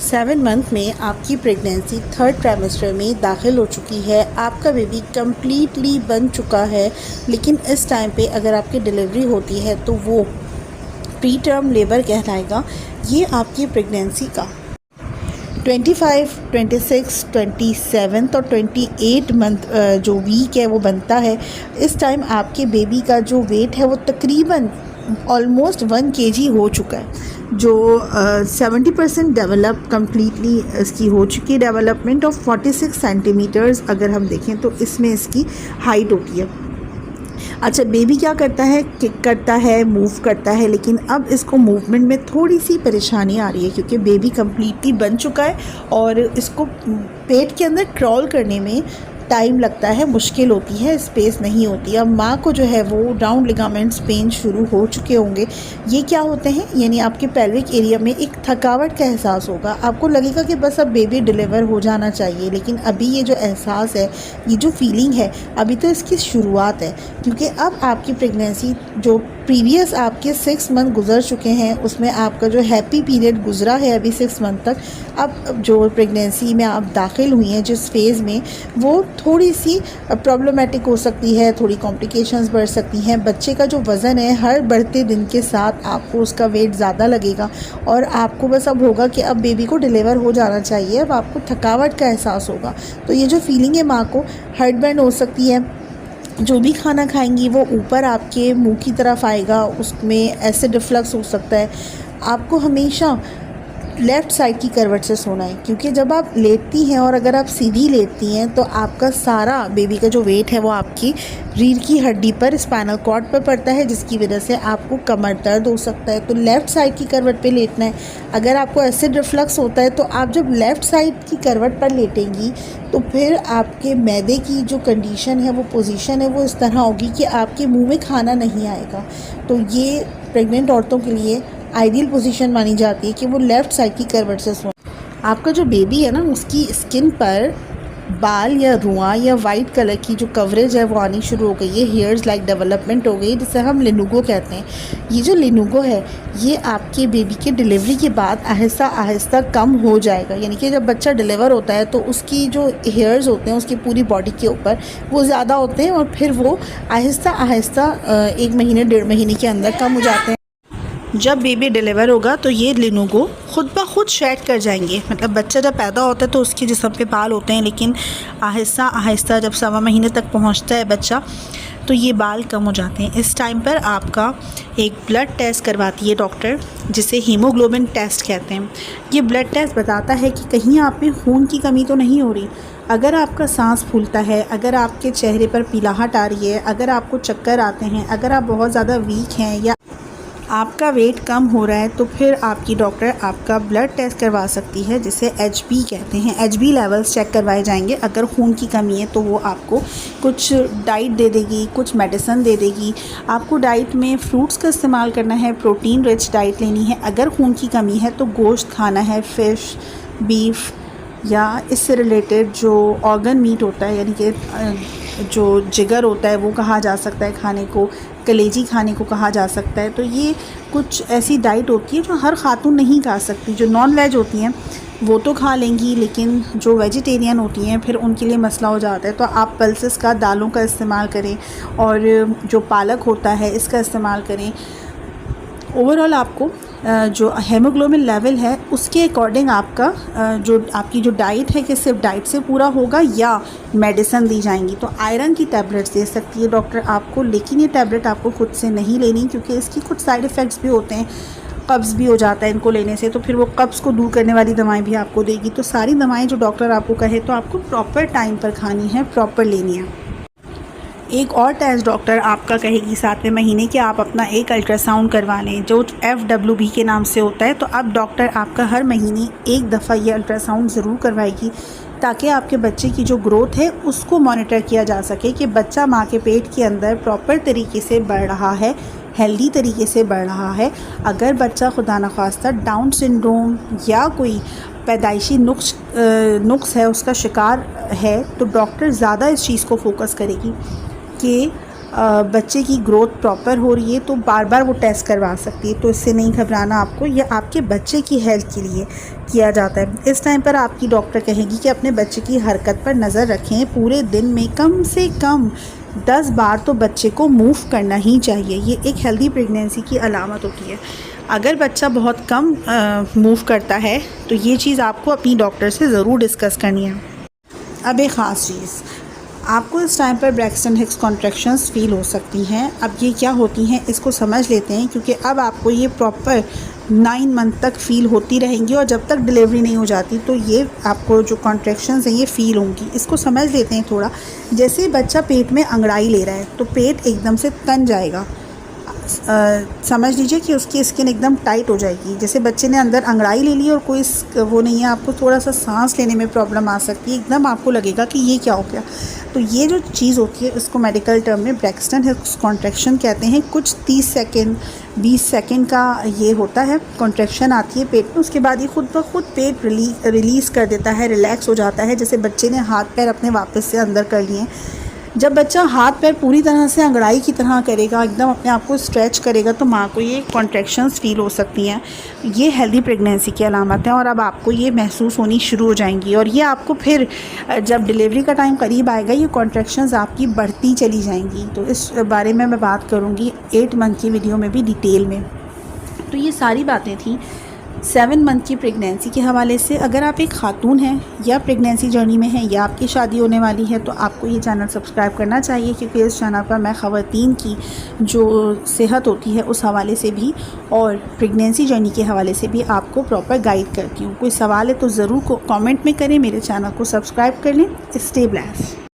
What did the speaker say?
7 month में आपकी pregnancy 3rd trimester में दाखिल हो चुकी है। आपका बेबी कम्प्लीटली बन चुका है, लेकिन इस टाइम पे अगर आपकी डिलीवरी होती है तो वो प्री टर्म लेबर कहलाएगा। ये आपकी प्रेगनेंसी का 25, 26, 27 और 28 मंथ जो वीक है वो बनता है। इस टाइम आपके बेबी का जो वेट है वो तकरीबन ऑलमोस्ट 1 kg हो चुका है, जो 70% डेवलप कम्प्लीटली इसकी हो चुकी है। डेवलपमेंट ऑफ 46 सेंटीमीटर्स अगर हम देखें तो इसमें इसकी हाइट होती है। अच्छा, बेबी क्या करता है, किक करता है, मूव करता है, लेकिन अब इसको मूवमेंट में थोड़ी सी परेशानी आ रही है क्योंकि बेबी कम्प्लीटली बन चुका है और इसको पेट के अंदर क्रॉल करने में टाइम लगता है, मुश्किल होती है, स्पेस नहीं होती। अब माँ को जो है वो राउंड लिगामेंट्स पेन शुरू हो चुके होंगे। ये क्या होते हैं, यानी आपके पेल्विक एरिया में एक थकावट का एहसास होगा। आपको लगेगा कि बस अब बेबी डिलीवर हो जाना चाहिए, लेकिन अभी ये जो एहसास है, ये जो फीलिंग है, अभी तो इसकी शुरुआत है। क्योंकि अब आपकी प्रेगनेंसी जो प्रीवियस आपके 6 मंथ गुजर चुके हैं उसमें आपका जो हैप्पी पीरियड गुजरा है अभी 6 मंथ तक, अब जो प्रेगनेंसी में आप दाखिल हुई हैं जिस फेज़ में, वो थोड़ी सी प्रॉब्लमेटिक हो सकती है, थोड़ी कॉम्प्लिकेशंस बढ़ सकती हैं। बच्चे का जो वज़न है हर बढ़ते दिन के साथ आपको उसका वेट ज़्यादा लगेगा और आपको बस अब होगा कि अब बेबी को डिलीवर हो जाना चाहिए। अब आपको थकावट का एहसास होगा। तो ये जो फीलिंग है, माँ को हार्ट बर्न हो सकती है। जो भी खाना खाएंगी वो ऊपर आपके मुंह की तरफ आएगा, उसमें एसिड रिफ्लक्स हो सकता है। आपको हमेशा लेफ़्ट साइड की करवट से सोना है, क्योंकि जब आप लेटती हैं और अगर आप सीधी लेटती हैं तो आपका सारा बेबी का जो वेट है वो आपकी रीढ़ की हड्डी पर, स्पाइनल कॉर्ड पर पड़ता है, जिसकी वजह से आपको कमर दर्द हो सकता है। तो लेफ़्ट साइड की करवट पे लेटना है। अगर आपको एसिड रिफ्लक्स होता है तो आप जब लेफ़्ट साइड की करवट पर लेटेंगी तो फिर आपके मैदे की जो कंडीशन है, वो पोजीशन है, वो इस तरह होगी कि आपके मुंह में खाना नहीं आएगा। तो ये प्रेग्नेंट औरतों के लिए आइडियल पोजीशन मानी जाती है कि वो लेफ़्ट साइड की करवट से सोएं। आपका जो बेबी है ना, उसकी स्किन पर बाल या रुआं या वाइट कलर की जो कवरेज है वो आनी शुरू हो गई है। हेयर्स लाइक डेवलपमेंट हो गई, जिसे हम लेनुगो कहते हैं। ये जो लेनुगो है ये आपके बेबी के डिलीवरी के बाद आहिस्ता आहिस्ता कम हो जाएगा। यानी कि जब बच्चा डिलीवर होता है तो उसकी जो हेयर्स होते हैं उसकी पूरी बॉडी के ऊपर वो ज़्यादा होते हैं और फिर वो आहिस्ता आहिस्ता 1 महीने 1.5 महीने के अंदर कम हो जाते हैं। जब बेबी डिलीवर होगा तो ये लेनुगो खुद ब खुद शेड कर जाएंगे। मतलब बच्चा जब पैदा होता है तो उसके जिस्म पे बाल होते हैं, लेकिन आहिस्ता आहिस्ता जब 1.25 महीने तक पहुंचता है बच्चा तो ये बाल कम हो जाते हैं। इस टाइम पर आपका एक ब्लड टेस्ट करवाती है डॉक्टर, जिसे हीमोग्लोबिन टेस्ट कहते हैं। ये ब्लड टेस्ट बताता है कि कहीं आप में खून की कमी तो नहीं हो रही। अगर आपका सांस फूलता है, अगर आपके चेहरे पर पीलाहट आ रही है, अगर आपको चक्कर आते हैं, अगर आप बहुत ज़्यादा वीक हैं या आपका वेट कम हो रहा है, तो फिर आपकी डॉक्टर आपका ब्लड टेस्ट करवा सकती है, जिसे HB कहते हैं। HB लेवल्स चेक करवाए जाएंगे। अगर खून की कमी है तो वो आपको कुछ डाइट दे देगी, कुछ मेडिसिन दे देगी। आपको डाइट में फ्रूट्स का इस्तेमाल करना है, प्रोटीन रिच डाइट लेनी है। अगर खून की कमी है तो गोश्त खाना है, फ़िश, बीफ या इससे रिलेटेड जो ऑर्गन मीट होता है, यानी कि जो जिगर होता है वो कहा जा सकता है खाने को, कलेजी खाने को कहा जा सकता है। तो ये कुछ ऐसी डाइट होती है जो हर खातून नहीं खा सकती। जो नॉन वेज होती हैं वो तो खा लेंगी, लेकिन जो वेजिटेरियन होती हैं फिर उनके लिए मसला हो जाता है। तो आप पल्सेस का, दालों का इस्तेमाल करें और जो पालक होता है इसका इस्तेमाल करें। ओवरऑल आपको जो हेमोग्लोबिन लेवल है उसके अकॉर्डिंग आपका जो आपकी जो डाइट है कि सिर्फ डाइट से पूरा होगा या मेडिसिन दी जाएंगी। तो आयरन की टैबलेट्स दे सकती है डॉक्टर आपको, लेकिन ये टैबलेट आपको खुद से नहीं लेनी, क्योंकि इसकी कुछ साइड इफ़ेक्ट्स भी होते हैं। कब्ज़ भी हो जाता है इनको लेने से, तो फिर वो कब्ज़ को दूर करने वाली दवाएं भी आपको देगी। तो सारी दवाएं जो डॉक्टर आपको कहे तो आपको प्रॉपर टाइम पर खानी है, प्रॉपर लेनी है। एक और टेस्ट डॉक्टर आपका कहेगी 7वें महीने कि आप अपना एक अल्ट्रासाउंड करवा लें, जो FWB के नाम से होता है। तो अब डॉक्टर आपका हर महीने एक दफ़ा ये अल्ट्रासाउंड ज़रूर करवाएगी, ताकि आपके बच्चे की जो ग्रोथ है उसको मॉनिटर किया जा सके कि बच्चा माँ के पेट के अंदर प्रॉपर तरीके से बढ़ रहा है, हेल्दी तरीके से बढ़ रहा है। अगर बच्चा खुदा न खास्ता डाउन सिंड्रोम या कोई पैदाइशी नुक्स है उसका शिकार है, तो डॉक्टर ज़्यादा इस चीज़ को फोकस करेगी कि बच्चे की ग्रोथ प्रॉपर हो रही है तो बार बार वो टेस्ट करवा सकती है। तो इससे नहीं घबराना आपको, ये आपके बच्चे की हेल्थ के लिए किया जाता है। इस टाइम पर आपकी डॉक्टर कहेगी कि अपने बच्चे की हरकत पर नज़र रखें। पूरे दिन में कम से कम 10 बार तो बच्चे को मूव करना ही चाहिए। ये एक हेल्दी प्रेगनेंसी की अलामत होती है। अगर बच्चा बहुत कम मूव करता है तो ये चीज़ आपको अपनी डॉक्टर से ज़रूर डिस्कस करनी है। अब एक ख़ास चीज़, आपको इस टाइम पर ब्रैक्सटन हिक्स कॉन्ट्रैक्शंस फ़ील हो सकती हैं। अब ये क्या होती हैं इसको समझ लेते हैं, क्योंकि अब आपको ये प्रॉपर 9 मंथ तक फ़ील होती रहेंगी और जब तक डिलीवरी नहीं हो जाती तो ये आपको जो कॉन्ट्रैक्शंस हैं ये फ़ील होंगी। इसको समझ लेते हैं थोड़ा। जैसे बच्चा पेट में अंगड़ाई ले रहा है तो पेट एकदम से तन जाएगा। समझ लीजिए कि उसकी स्किन एकदम टाइट हो जाएगी। जैसे बच्चे ने अंदर अंगड़ाई ले ली और कोई वो नहीं है, आपको थोड़ा सा सांस लेने में प्रॉब्लम आ सकती है। एकदम आपको लगेगा कि ये क्या हो गया। तो ये जो चीज़ होती है उसको मेडिकल टर्म में ब्रैक्सटन हिक्स कॉन्ट्रैक्शन कहते हैं। कुछ 30 सेकेंड 20 सेकेंड का ये होता है, कॉन्ट्रैक्शन आती है पेट में। उसके बाद ये खुद ब खुद पेट रिलीज़ कर देता है, रिलैक्स हो जाता है। जैसे बच्चे ने हाथ पैर अपने वापस से अंदर कर लिए। जब बच्चा हाथ पैर पूरी तरह से अंगड़ाई की तरह करेगा, एकदम अपने आप को स्ट्रेच करेगा, तो माँ को ये कॉन्ट्रैक्शंस फ़ील हो सकती हैं। ये हेल्दी प्रेगनेंसी की अलामत है और अब आपको ये महसूस होनी शुरू हो जाएंगी। और ये आपको फिर जब डिलीवरी का टाइम करीब आएगा ये कॉन्ट्रैक्शंस आपकी बढ़ती चली जाएंगी। तो इस बारे में मैं बात करूँगी 8 मंथ की वीडियो में भी डिटेल में। तो ये सारी बातें थी 7 मंथ की प्रेगनेंसी के हवाले से। अगर आप एक खातून हैं या प्रेगनेंसी जर्नी में हैं या आपकी शादी होने वाली है तो आपको ये चैनल सब्सक्राइब करना चाहिए, क्योंकि इस चैनल पर मैं ख़वातीन की जो सेहत होती है उस हवाले से भी और प्रेगनेंसी जर्नी के हवाले से भी आपको प्रॉपर गाइड करती हूँ। कोई सवाल है तो ज़रूर कमेंट में करें। मेरे चैनल को सब्सक्राइब कर लें। Stay blessed.